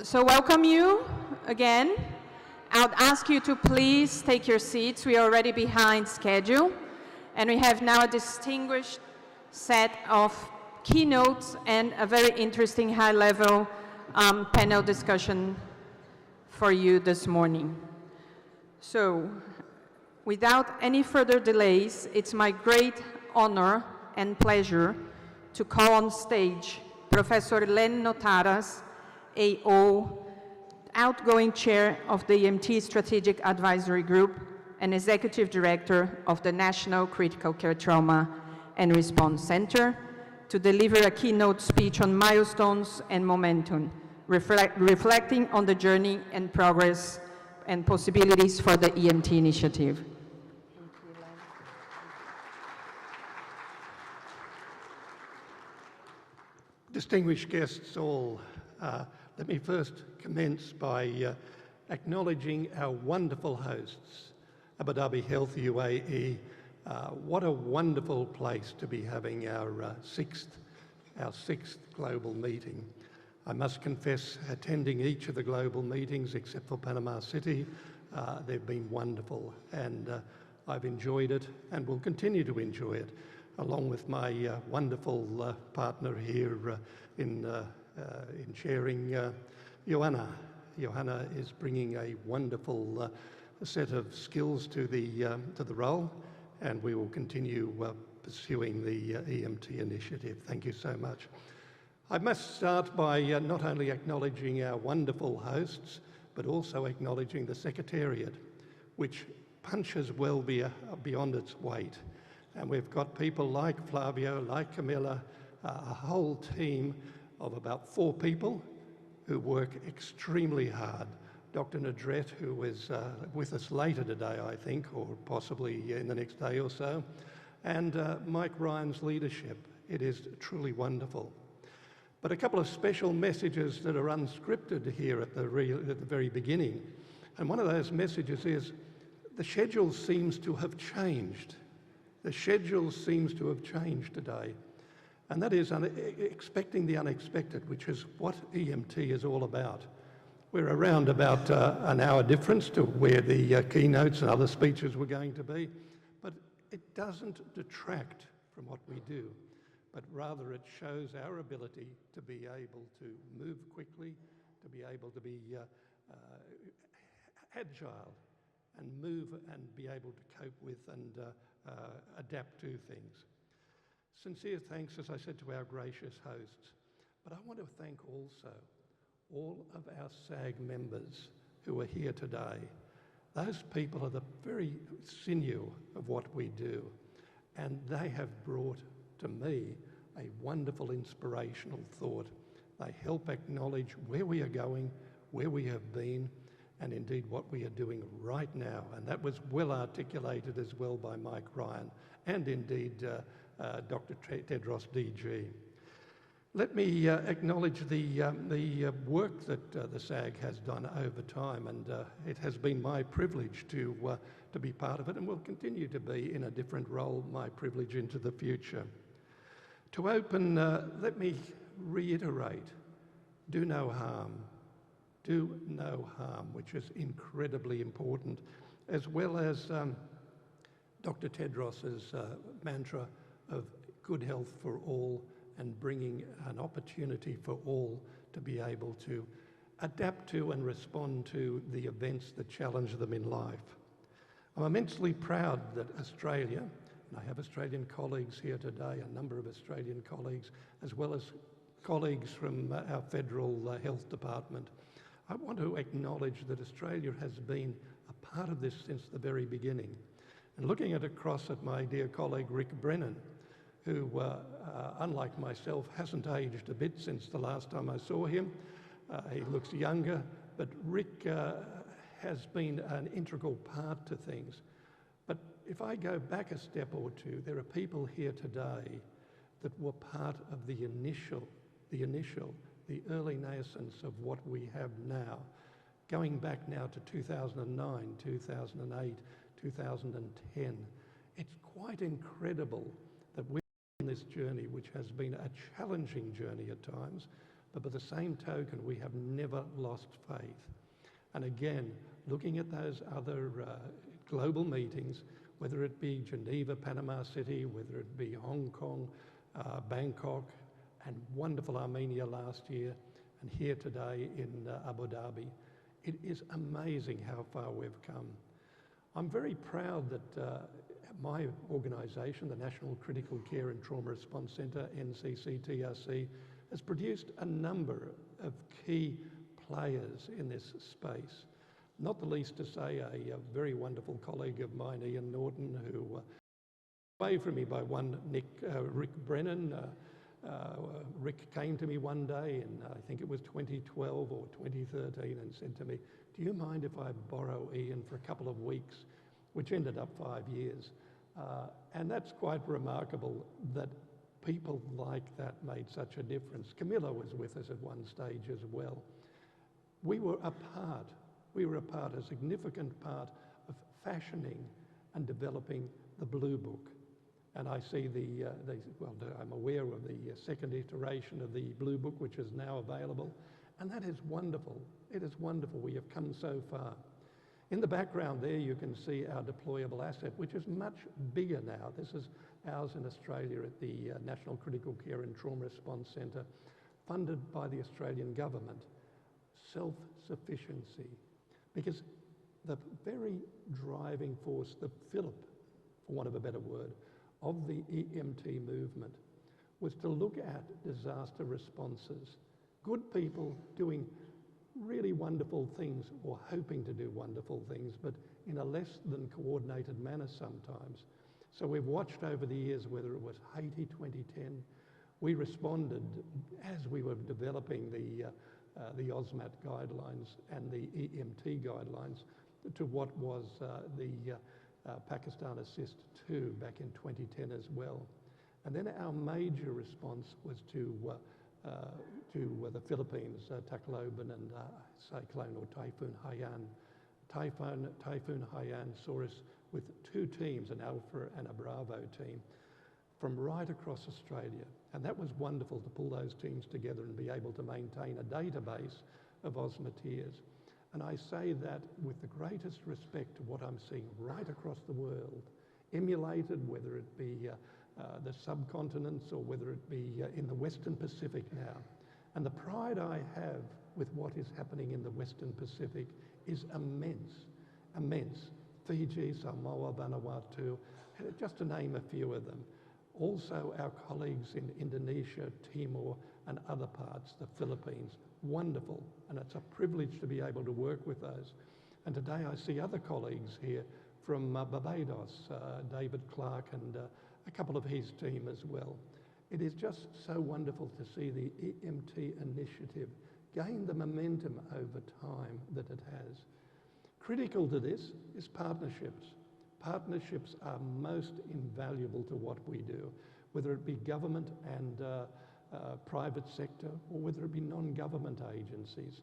So welcome you again. I would ask you to please take your seats. We are already behind schedule, and we have now a distinguished set of keynotes and a very interesting high-level panel discussion for you this morning. So, without any further delays, it's my great honor and pleasure to call on stage Professor Len Notaras, AO, outgoing chair of the EMT Strategic Advisory Group and executive director of the National Critical Care Trauma and Response Center, to deliver a keynote speech on milestones and momentum, reflecting on the journey and progress and possibilities for the EMT initiative. Distinguished guests all, let me first commence by acknowledging our wonderful hosts, Abu Dhabi Health UAE. What a wonderful place to be having our sixth global meeting. I must confess, attending each of the global meetings except for Panama City, they've been wonderful, and I've enjoyed it and will continue to enjoy it, along with my wonderful partner here in sharing, Johanna. Johanna is bringing a wonderful set of skills to the role, and we will continue pursuing the EMT initiative. Thank you so much. I must start by not only acknowledging our wonderful hosts, but also acknowledging the Secretariat, which punches well beyond its weight. And we've got people like Flavio, like Camilla, a whole team of about 4 people who work extremely hard. Dr. Nadret, who is with us later today, I think, or possibly in the next day or so, and Mike Ryan's leadership. It is truly wonderful. But a couple of special messages that are unscripted here at the very beginning. And one of those messages is the schedule seems to have changed. The schedule seems to have changed today. And that is expecting the unexpected, which is what EMT is all about. We're around about an hour difference to where the keynotes and other speeches were going to be, but it doesn't detract from what we do, but rather it shows our ability to be able to move quickly, to be able to be agile and move and be able to cope with and adapt to things. Sincere thanks, as I said, to our gracious hosts, but I want to thank also all of our SAG members who are here today. Those people are the very sinew of what we do, and they have brought to me a wonderful inspirational thought. They help acknowledge where we are going, where we have been, and indeed what we are doing right now. And that was well articulated as well by Mike Ryan and indeed Dr. Tedros DG. Let me acknowledge the work that the SAG has done over time, and it has been my privilege to be part of it, and will continue to be in a different role, my privilege into the future. To open, let me reiterate, do no harm. Do no harm, which is incredibly important, as well as Dr. Tedros's mantra of good health for all and bringing an opportunity for all to be able to adapt to and respond to the events that challenge them in life. I'm immensely proud that Australia, and I have Australian colleagues here today, a number of Australian colleagues, as well as colleagues from our federal health department. I want to acknowledge that Australia has been a part of this since the very beginning. And looking across at my dear colleague Rick Brennan, who, unlike myself, hasn't aged a bit since the last time I saw him. He looks younger, but Rick has been an integral part to things. But if I go back a step or two, there are people here today that were part of the early nascence of what we have now, going back now to 2009, 2008, 2010. It's quite incredible that we're on this journey, which has been a challenging journey at times, But by the same token, we have never lost faith. And again, looking at those other global meetings, whether it be Geneva, Panama City, whether it be Hong Kong, Bangkok, and wonderful Armenia last year, and here today in Abu Dhabi, it is amazing how far we've come. I'm very proud that my organisation, the National Critical Care and Trauma Response Centre, NCCTRC, has produced a number of key players in this space. Not the least to say a very wonderful colleague of mine, Ian Norton, who away from me by one Rick Brennan. Rick came to me one day in, I think it was 2012 or 2013, and said to me, "Do you mind if I borrow Ian for a couple of weeks?" Which ended up 5 years. And that's quite remarkable that people like that made such a difference. Camilla was with us at one stage as well. We were a significant part of fashioning and developing the Blue Book. And I see I'm aware of the second iteration of the Blue Book, which is now available. And that is wonderful. It is wonderful. We have come so far. In the background there, you can see our deployable asset, which is much bigger now. This is ours in Australia at the National Critical Care and Trauma Response Centre, funded by the Australian government. Self-sufficiency. Because the very driving force, the fillip, for want of a better word, of the EMT movement was to look at disaster responses. Good people doing really wonderful things, or hoping to do wonderful things, but in a less than coordinated manner sometimes. So we've watched over the years, whether it was Haiti 2010, we responded as we were developing the OSMAT guidelines and the EMT guidelines to what was the Pakistan Assist 2 back in 2010 as well. And then our major response was to the Philippines, Tacloban and Cyclone or Typhoon Haiyan. Typhoon Haiyan saw us with 2 teams, an Alpha and a Bravo team, from right across Australia. And that was wonderful to pull those teams together and be able to maintain a database of Osmateers. And I say that with the greatest respect to what I'm seeing right across the world, emulated, whether it be the subcontinents or whether it be in the Western Pacific now. And the pride I have with what is happening in the Western Pacific is immense, immense. Fiji, Samoa, Vanuatu, just to name a few of them. Also our colleagues in Indonesia, Timor and other parts, the Philippines, wonderful. And it's a privilege to be able to work with those. And today I see other colleagues here from Barbados, David Clark and a couple of his team as well. It is just so wonderful to see the EMT initiative gain the momentum over time that it has. Critical to this is partnerships. Partnerships are most invaluable to what we do, whether it be government and private sector or whether it be non-government agencies.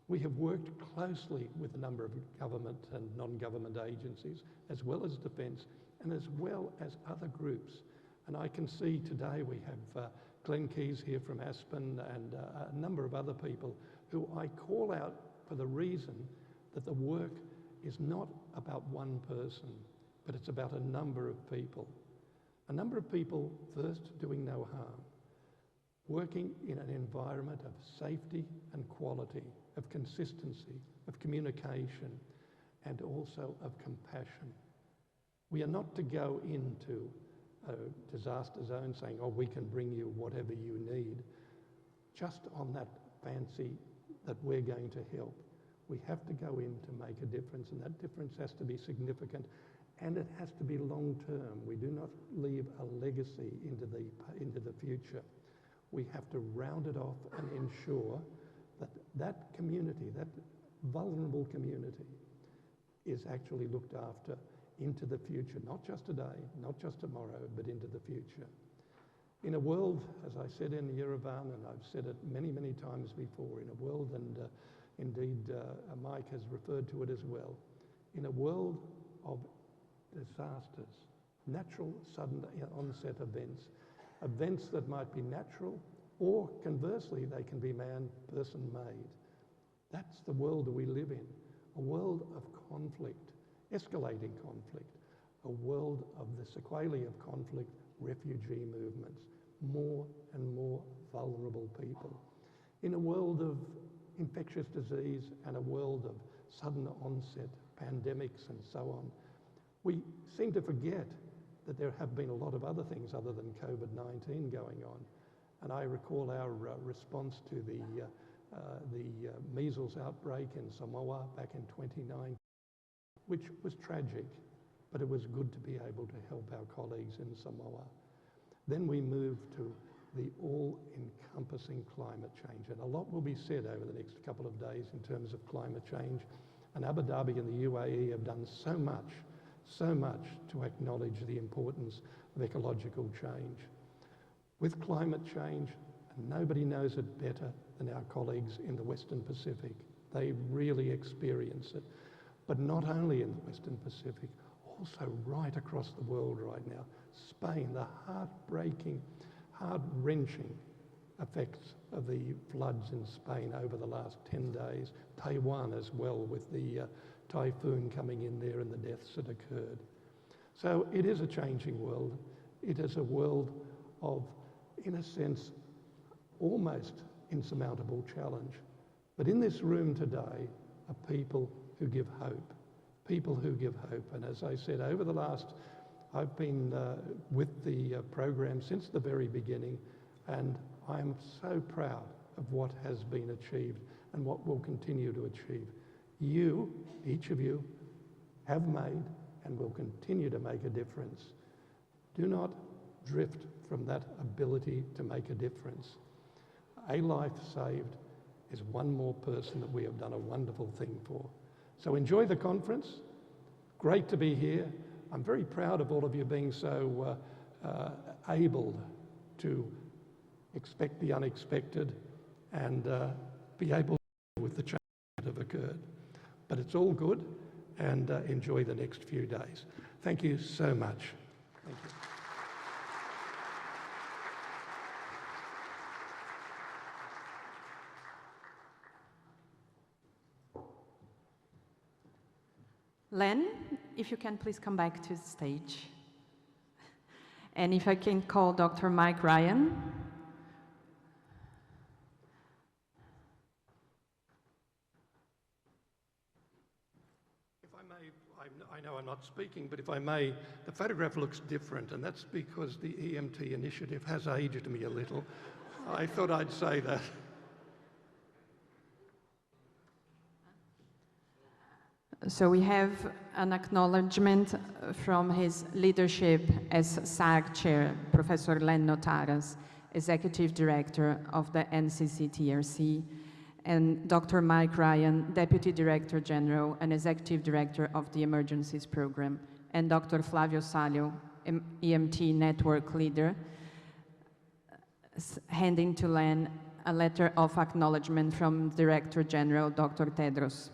We have worked closely with a number of government and non-government agencies, as well as defence, and as well as other groups. And I can see today we have Glenn Keys here from Aspen and a number of other people who I call out for the reason that the work is not about one person, but it's about a number of people. A number of people first doing no harm, working in an environment of safety and quality, of consistency, of communication, and also of compassion. We are not to go into a disaster zone saying, oh, we can bring you whatever you need, just on that fancy that we're going to help. We have to go in to make a difference, and that difference has to be significant, and it has to be long-term. We do not leave a legacy into the future. We have to round it off and ensure that that community, that vulnerable community, is actually looked after into the future, not just today, not just tomorrow, but into the future. In a world, as I said in Yerevan, and I've said it many, many times before, in a world, and indeed Mike has referred to it as well, in a world of disasters, natural sudden onset events, events that might be natural Or conversely, they can be person-made. That's the world that we live in, a world of conflict, escalating conflict, a world of the sequelae of conflict, refugee movements, more and more vulnerable people. In a world of infectious disease and a world of sudden onset pandemics and so on, we seem to forget that there have been a lot of other things other than COVID-19 going on. And I recall our response to the measles outbreak in Samoa back in 2019, which was tragic, but it was good to be able to help our colleagues in Samoa. Then we moved to the all-encompassing climate change, and a lot will be said over the next couple of days in terms of climate change. And Abu Dhabi and the UAE have done so much to acknowledge the importance of ecological change. With climate change, and nobody knows it better than our colleagues in the Western Pacific. They really experience it. But not only in the Western Pacific, also right across the world right now. Spain, the heartbreaking, heart-wrenching effects of the floods in Spain over the last 10 days. Taiwan as well, with the typhoon coming in there and the deaths that occurred. So it is a changing world. It is a world of, in a sense, almost insurmountable challenge. But in this room today are people who give hope. People who give hope. And as I said, over the last, I've been with the program since the very beginning, and I am so proud of what has been achieved and what we'll continue to achieve. You, each of you, have made and will continue to make a difference. Do not drift from that ability to make a difference. A life saved is one more person that we have done a wonderful thing for. So enjoy the conference. Great to be here. I'm very proud of all of you being so able to expect the unexpected and be able to deal with the changes that have occurred. But it's all good, and enjoy the next few days. Thank you so much. Thank you. Len, if you can please come back to the stage. And if I can call Dr. Mike Ryan. If I may, I know I'm not speaking, but if I may, the photograph looks different, and that's because the EMT initiative has aged me a little. I thought I'd say that. So we have an acknowledgement from his leadership as SAG chair, Professor Len Notaras, Executive Director of the NCCTRC, and Dr. Mike Ryan, Deputy Director General and Executive Director of the Emergencies Program, and Dr. Flavio Salio, EMT Network Leader, handing to Len a letter of acknowledgement from Director General Dr. Tedros.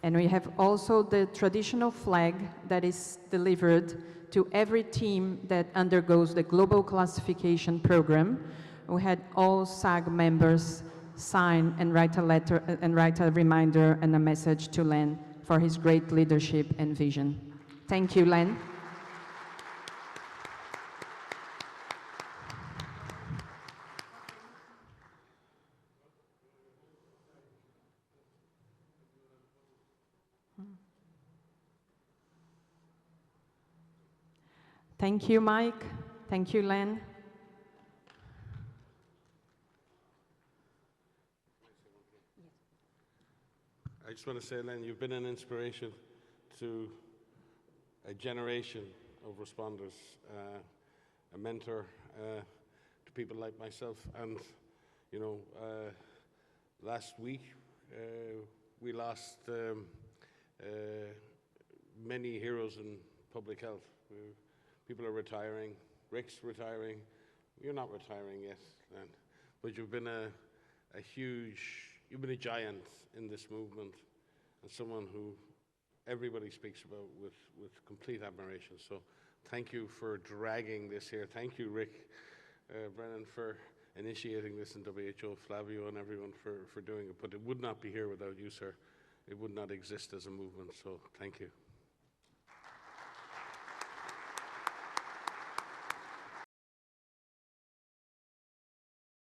And we have also the traditional flag that is delivered to every team that undergoes the global classification program. We had all SAG members sign and write a letter and write a reminder and a message to Len for his great leadership and vision. Thank you, Len. Thank you, Mike. Thank you, Len. I just want to say, Len, you've been an inspiration to a generation of responders, a mentor to people like myself. And, you know, last week we lost many heroes in public health. People are retiring. Rick's retiring. You're not retiring yet, Len, but you've been you've been a giant in this movement, and someone who everybody speaks about with complete admiration. So thank you for dragging this here. Thank you, Rick, Brennan, for initiating this in WHO, Flavio and everyone for doing it. But it would not be here without you, sir. It would not exist as a movement, so thank you.